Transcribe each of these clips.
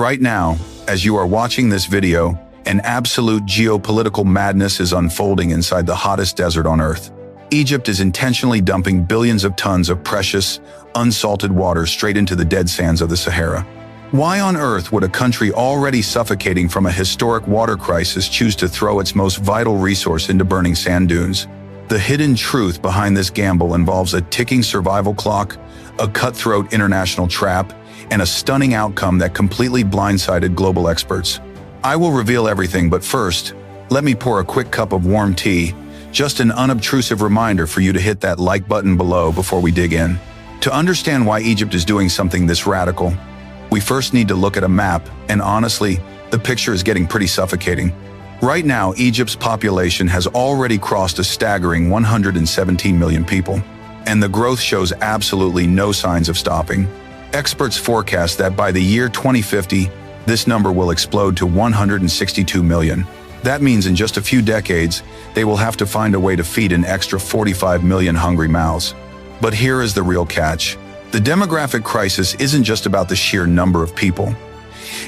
Right now, as you are watching this video, an absolute geopolitical madness is unfolding inside the hottest desert on Earth. Egypt is intentionally dumping billions of tons of precious, unsalted water straight into the dead sands of the Sahara. Why on earth would a country already suffocating from a historic water crisis choose to throw its most vital resource into burning sand dunes? The hidden truth behind this gamble involves a ticking survival clock, a cutthroat international trap, and a stunning outcome that completely blindsided global experts. I will reveal everything, but first, let me pour a quick cup of warm tea, just an unobtrusive reminder for you to hit that like button below before we dig in. To understand why Egypt is doing something this radical, we first need to look at a map, and honestly, the picture is getting pretty suffocating. Right now, Egypt's population has already crossed a staggering 117 million people, and the growth shows absolutely no signs of stopping. Experts forecast that by the year 2050, this number will explode to 162 million. That means in just a few decades, they will have to find a way to feed an extra 45 million hungry mouths. But here is the real catch. The demographic crisis isn't just about the sheer number of people.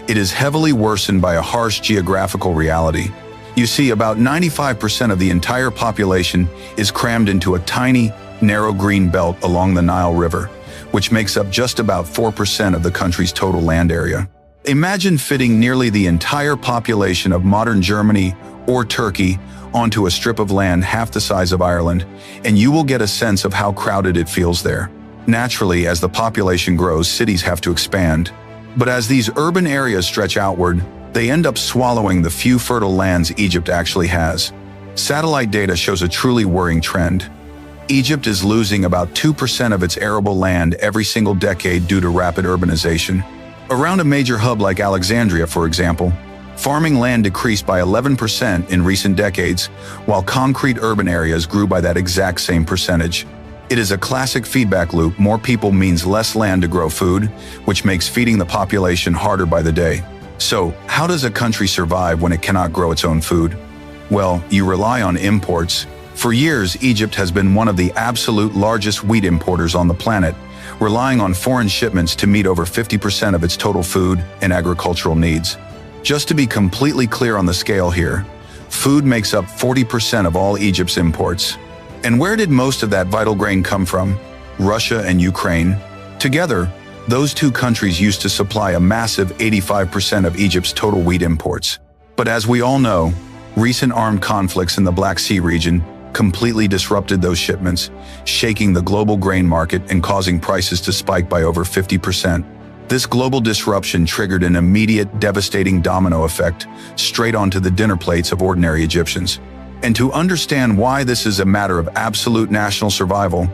It is heavily worsened by a harsh geographical reality. You see, about 95% of the entire population is crammed into a tiny, narrow green belt along the Nile River, which makes up just about 4% of the country's total land area. Imagine fitting nearly the entire population of modern Germany or Turkey onto a strip of land half the size of Ireland, and you will get a sense of how crowded it feels there. Naturally, as the population grows, cities have to expand. But as these urban areas stretch outward, they end up swallowing the few fertile lands Egypt actually has. Satellite data shows a truly worrying trend. Egypt is losing about 2% of its arable land every single decade due to rapid urbanization. Around a major hub like Alexandria, for example, farming land decreased by 11% in recent decades, while concrete urban areas grew by that exact same percentage. It is a classic feedback loop. More people means less land to grow food, which makes feeding the population harder by the day. So, how does a country survive when it cannot grow its own food? Well, you rely on imports. For years, Egypt has been one of the absolute largest wheat importers on the planet, relying on foreign shipments to meet over 50% of its total food and agricultural needs. Just to be completely clear on the scale here, food makes up 40% of all Egypt's imports. And where did most of that vital grain come from? Russia and Ukraine. Together, those two countries used to supply a massive 85% of Egypt's total wheat imports. But as we all know, recent armed conflicts in the Black Sea region completely disrupted those shipments, shaking the global grain market and causing prices to spike by over 50%. This global disruption triggered an immediate, devastating domino effect straight onto the dinner plates of ordinary Egyptians. And to understand why this is a matter of absolute national survival,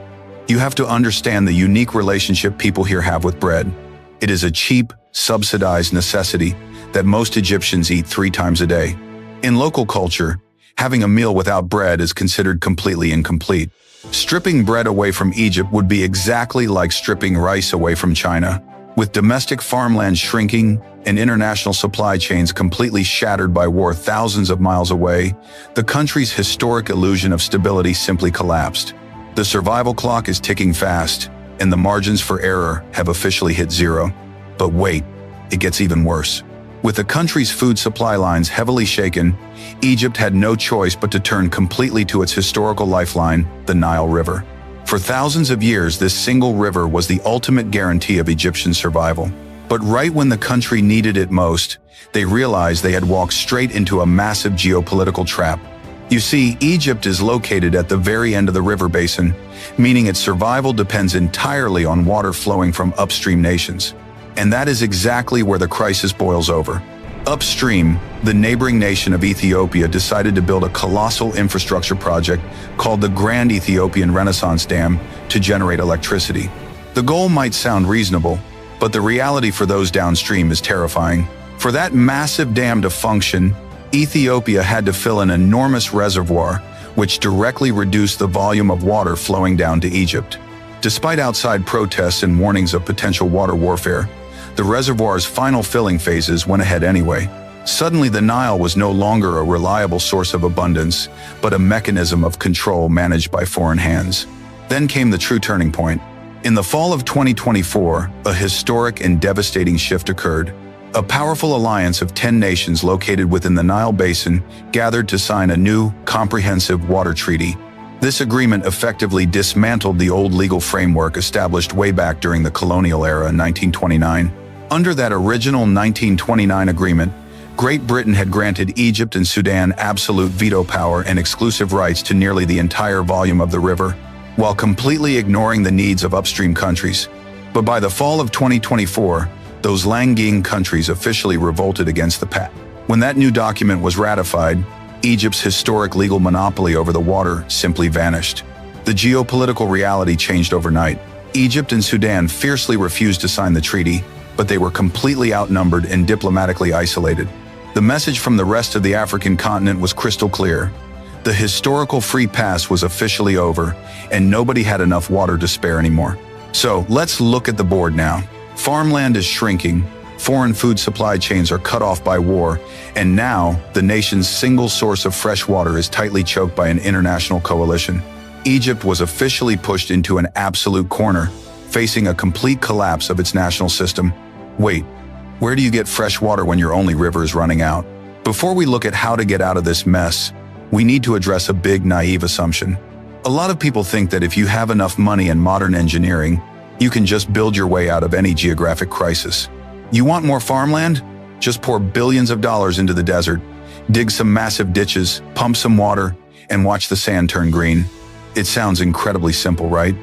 you have to understand the unique relationship people here have with bread. It is a cheap, subsidized necessity that most Egyptians eat 3 times a day. In local culture, having a meal without bread is considered completely incomplete. Stripping bread away from Egypt would be exactly like stripping rice away from China. With domestic farmland shrinking and international supply chains completely shattered by war thousands of miles away, the country's historic illusion of stability simply collapsed. The survival clock is ticking fast, and the margins for error have officially hit zero. But wait, it gets even worse. With the country's food supply lines heavily shaken, Egypt had no choice but to turn completely to its historical lifeline, the Nile River. For thousands of years, this single river was the ultimate guarantee of Egyptian survival. But right when the country needed it most, they realized they had walked straight into a massive geopolitical trap. You see, Egypt is located at the very end of the river basin, meaning its survival depends entirely on water flowing from upstream nations. And that is exactly where the crisis boils over. Upstream, the neighboring nation of Ethiopia decided to build a colossal infrastructure project called the Grand Ethiopian Renaissance Dam to generate electricity. The goal might sound reasonable, but the reality for those downstream is terrifying. For that massive dam to function, Ethiopia had to fill an enormous reservoir, which directly reduced the volume of water flowing down to Egypt. Despite outside protests and warnings of potential water warfare, the reservoir's final filling phases went ahead anyway. Suddenly, the Nile was no longer a reliable source of abundance, but a mechanism of control managed by foreign hands. Then came the true turning point. In the fall of 2024, a historic and devastating shift occurred. A powerful alliance of 10 nations located within the Nile Basin gathered to sign a new, comprehensive water treaty. This agreement effectively dismantled the old legal framework established way back during the colonial era in 1929. Under that original 1929 agreement, Great Britain had granted Egypt and Sudan absolute veto power and exclusive rights to nearly the entire volume of the river, while completely ignoring the needs of upstream countries. But by the fall of 2024, those landing countries officially revolted against the pact. When that new document was ratified, Egypt's historic legal monopoly over the water simply vanished. The geopolitical reality changed overnight. Egypt and Sudan fiercely refused to sign the treaty, but they were completely outnumbered and diplomatically isolated. The message from the rest of the African continent was crystal clear. The historical free pass was officially over, and nobody had enough water to spare anymore. So, let's look at the board now. Farmland is shrinking, foreign food supply chains are cut off by war, and now the nation's single source of fresh water is tightly choked by an international coalition. Egypt was officially pushed into an absolute corner, facing a complete collapse of its national system. Wait, where do you get fresh water when your only river is running out? Before we look at how to get out of this mess, we need to address a big naive assumption. A lot of people think that if you have enough money and modern engineering, you can just build your way out of any geographic crisis. You want more farmland? Just pour billions of dollars into the desert, dig some massive ditches, pump some water, and watch the sand turn green. It sounds incredibly simple, right?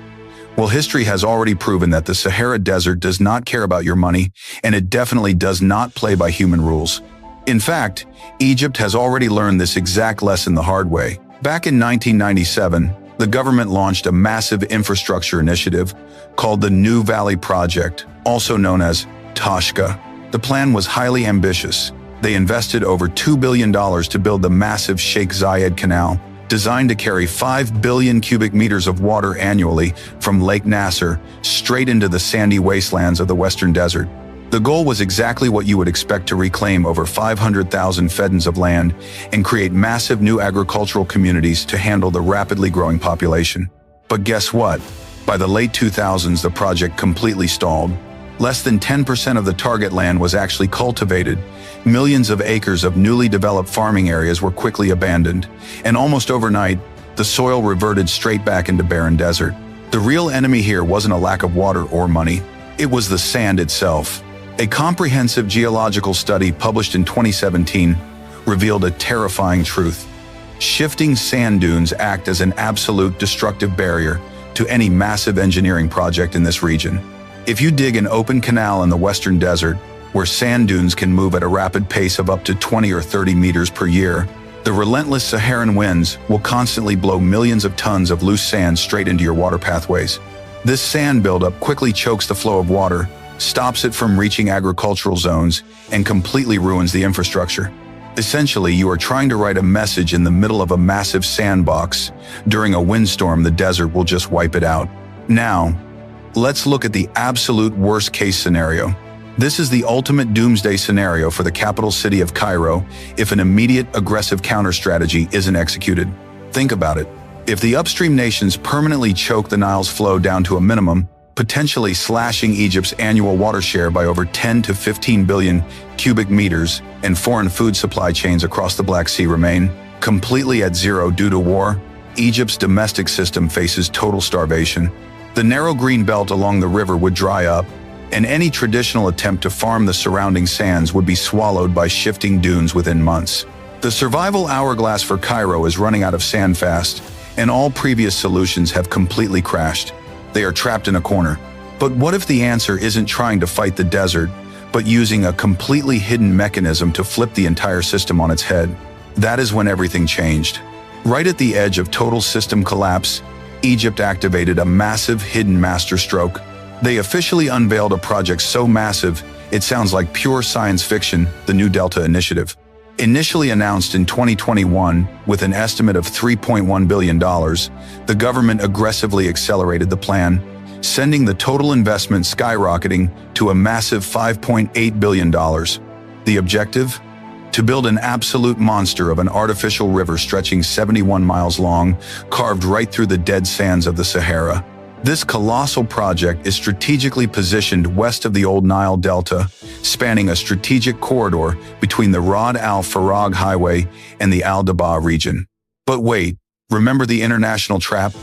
Well, history has already proven that the Sahara Desert does not care about your money, and it definitely does not play by human rules. In fact, Egypt has already learned this exact lesson the hard way. Back in 1997, the government launched a massive infrastructure initiative called the New Valley Project, also known as Toshka. The plan was highly ambitious. They invested over $2 billion to build the massive Sheikh Zayed Canal, designed to carry 5 billion cubic meters of water annually from Lake Nasser straight into the sandy wastelands of the Western Desert. The goal was exactly what you would expect: to reclaim over 500,000 fedans of land and create massive new agricultural communities to handle the rapidly growing population. But guess what? By the late 2000s, the project completely stalled. Less than 10% of the target land was actually cultivated. Millions of acres of newly developed farming areas were quickly abandoned, and almost overnight, the soil reverted straight back into barren desert. The real enemy here wasn't a lack of water or money. It was the sand itself. A comprehensive geological study published in 2017 revealed a terrifying truth. Shifting sand dunes act as an absolute destructive barrier to any massive engineering project in this region. If you dig an open canal in the Western Desert, where sand dunes can move at a rapid pace of up to 20 or 30 meters per year, the relentless Saharan winds will constantly blow millions of tons of loose sand straight into your water pathways. This sand buildup quickly chokes the flow of water, stops it from reaching agricultural zones, and completely ruins the infrastructure. Essentially, you are trying to write a message in the middle of a massive sandbox. During a windstorm, the desert will just wipe it out. Now, let's look at the absolute worst-case scenario. This is the ultimate doomsday scenario for the capital city of Cairo if an immediate aggressive counter-strategy isn't executed. Think about it. If the upstream nations permanently choke the Nile's flow down to a minimum, potentially slashing Egypt's annual water share by over 10 to 15 billion cubic meters, and foreign food supply chains across the Black Sea remain completely at zero due to war, Egypt's domestic system faces total starvation. The narrow green belt along the river would dry up, and any traditional attempt to farm the surrounding sands would be swallowed by shifting dunes within months. The survival hourglass for Cairo is running out of sand fast, and all previous solutions have completely crashed. They are trapped in a corner. But what if the answer isn't trying to fight the desert, but using a completely hidden mechanism to flip the entire system on its head? That is when everything changed. Right at the edge of total system collapse, Egypt activated a massive hidden masterstroke. They officially unveiled a project so massive, it sounds like pure science fiction: the New Delta Initiative. Initially announced in 2021 with an estimate of $3.1 billion, the government aggressively accelerated the plan, sending the total investment skyrocketing to a massive $5.8 billion. The objective? To build an absolute monster of an artificial river stretching 71 miles long, carved right through the dead sands of the Sahara. This colossal project is strategically positioned west of the Old Nile Delta, spanning a strategic corridor between the Rod Al Farag Highway and the Al Dabaa region. But wait, remember the international trap?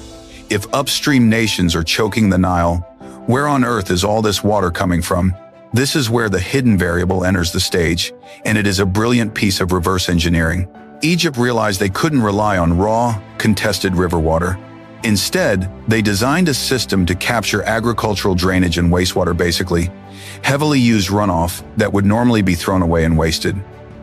If upstream nations are choking the Nile, where on earth is all this water coming from? This is where the hidden variable enters the stage, and it is a brilliant piece of reverse engineering. Egypt realized they couldn't rely on raw, contested river water. Instead, they designed a system to capture agricultural drainage and wastewater, basically heavily used runoff that would normally be thrown away and wasted.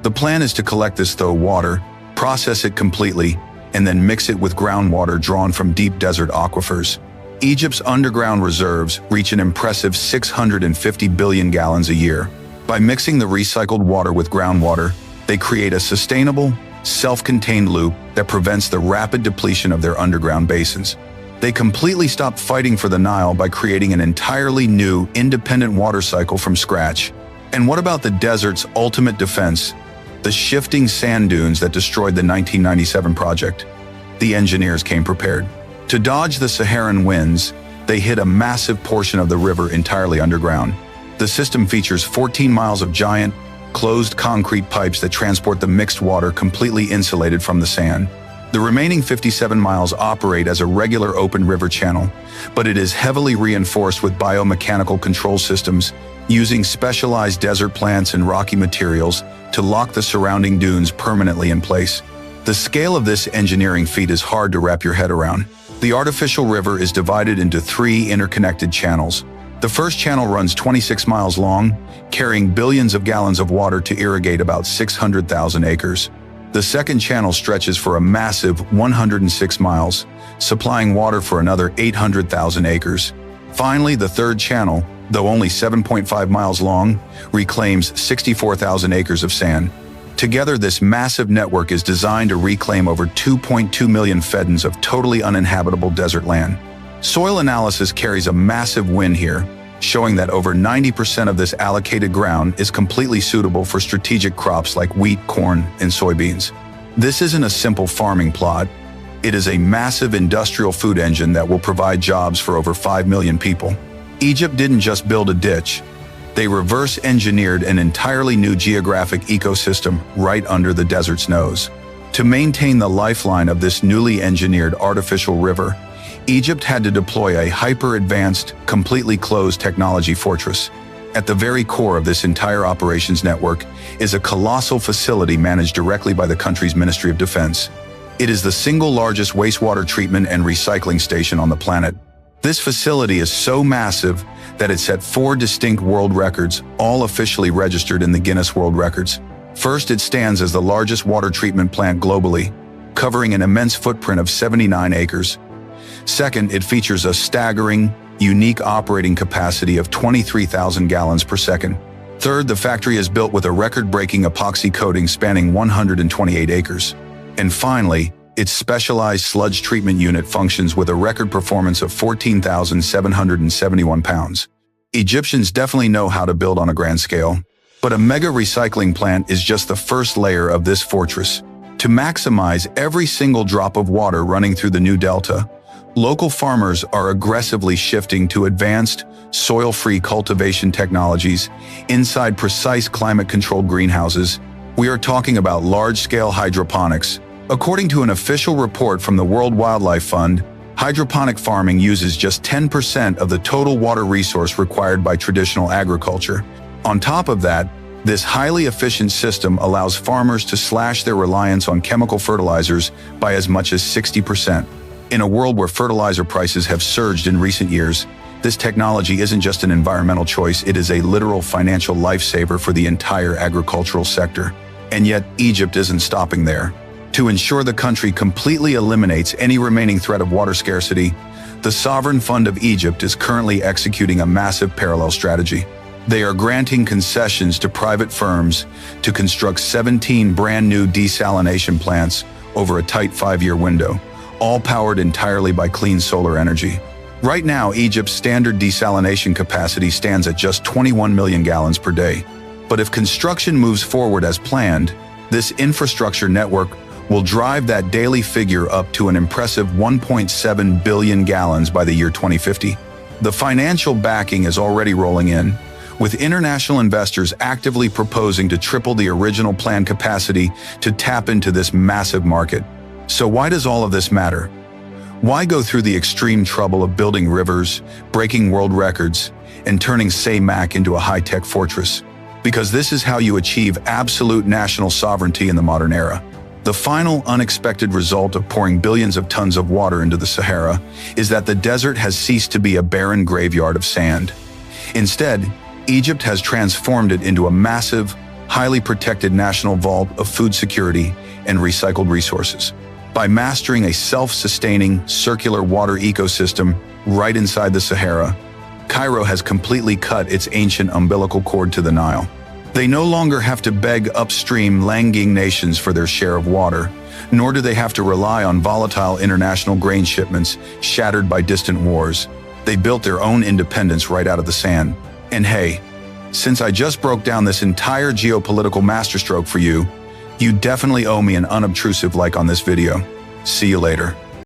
The plan is to collect this water, process it completely, and then mix it with groundwater drawn from deep desert aquifers. Egypt's underground reserves reach an impressive 650 billion gallons a year. By mixing the recycled water with groundwater, they create a sustainable, self-contained loop that prevents the rapid depletion of their underground basins. They completely stopped fighting for the Nile by creating an entirely new, independent water cycle from scratch. And what about the desert's ultimate defense, the shifting sand dunes that destroyed the 1997 project? The engineers came prepared. To dodge the Saharan winds, they hid a massive portion of the river entirely underground. The system features 14 miles of giant, closed concrete pipes that transport the mixed water completely insulated from the sand. The remaining 57 miles operate as a regular open river channel, but it is heavily reinforced with biomechanical control systems using specialized desert plants and rocky materials to lock the surrounding dunes permanently in place. The scale of this engineering feat is hard to wrap your head around. The artificial river is divided into 3 interconnected channels. The first channel runs 26 miles long, carrying billions of gallons of water to irrigate about 600,000 acres. The second channel stretches for a massive 106 miles, supplying water for another 800,000 acres. Finally, the third channel, though only 7.5 miles long, reclaims 64,000 acres of sand. Together, this massive network is designed to reclaim over 2.2 million feddans of totally uninhabitable desert land. Soil analysis carries a massive win here, showing that over 90% of this allocated ground is completely suitable for strategic crops like wheat, corn, and soybeans. This isn't a simple farming plot. It is a massive industrial food engine that will provide jobs for over 5 million people. Egypt didn't just build a ditch. They reverse-engineered an entirely new geographic ecosystem right under the desert's nose. To maintain the lifeline of this newly engineered artificial river, Egypt had to deploy a hyper-advanced, completely closed technology fortress. At the very core of this entire operations network is a colossal facility managed directly by the country's Ministry of Defense. It is the single largest wastewater treatment and recycling station on the planet. This facility is so massive that it set 4 distinct world records, all officially registered in the Guinness World Records. First, it stands as the largest water treatment plant globally, covering an immense footprint of 79 acres. Second, it features a staggering, unique operating capacity of 23,000 gallons per second. Third, the factory is built with a record-breaking epoxy coating spanning 128 acres. And finally, its specialized sludge treatment unit functions with a record performance of 14,771 pounds. Egyptians definitely know how to build on a grand scale, but a mega recycling plant is just the first layer of this fortress. To maximize every single drop of water running through the new delta, local farmers are aggressively shifting to advanced, soil-free cultivation technologies inside precise climate-controlled greenhouses. We are talking about large-scale hydroponics. According to an official report from the World Wildlife Fund, hydroponic farming uses just 10% of the total water resource required by traditional agriculture. On top of that, this highly efficient system allows farmers to slash their reliance on chemical fertilizers by as much as 60%. In a world where fertilizer prices have surged in recent years, this technology isn't just an environmental choice, it is a literal financial lifesaver for the entire agricultural sector. And yet, Egypt isn't stopping there. To ensure the country completely eliminates any remaining threat of water scarcity, the Sovereign Fund of Egypt is currently executing a massive parallel strategy. They are granting concessions to private firms to construct 17 brand new desalination plants over a tight 5-year window, all powered entirely by clean solar energy. Right now, Egypt's standard desalination capacity stands at just 21 million gallons per day. But if construction moves forward as planned, this infrastructure network will drive that daily figure up to an impressive 1.7 billion gallons by the year 2050. The financial backing is already rolling in, with international investors actively proposing to triple the original planned capacity to tap into this massive market. So why does all of this matter? Why go through the extreme trouble of building rivers, breaking world records, and turning Saymak into a high-tech fortress? Because this is how you achieve absolute national sovereignty in the modern era. The final unexpected result of pouring billions of tons of water into the Sahara is that the desert has ceased to be a barren graveyard of sand. Instead, Egypt has transformed it into a massive, highly protected national vault of food security and recycled resources. By mastering a self-sustaining, circular water ecosystem right inside the Sahara, Cairo has completely cut its ancient umbilical cord to the Nile. They no longer have to beg upstream languishing nations for their share of water, nor do they have to rely on volatile international grain shipments shattered by distant wars. They built their own independence right out of the sand. And hey, since I just broke down this entire geopolitical masterstroke for you, you definitely owe me an unobtrusive like on this video. See you later.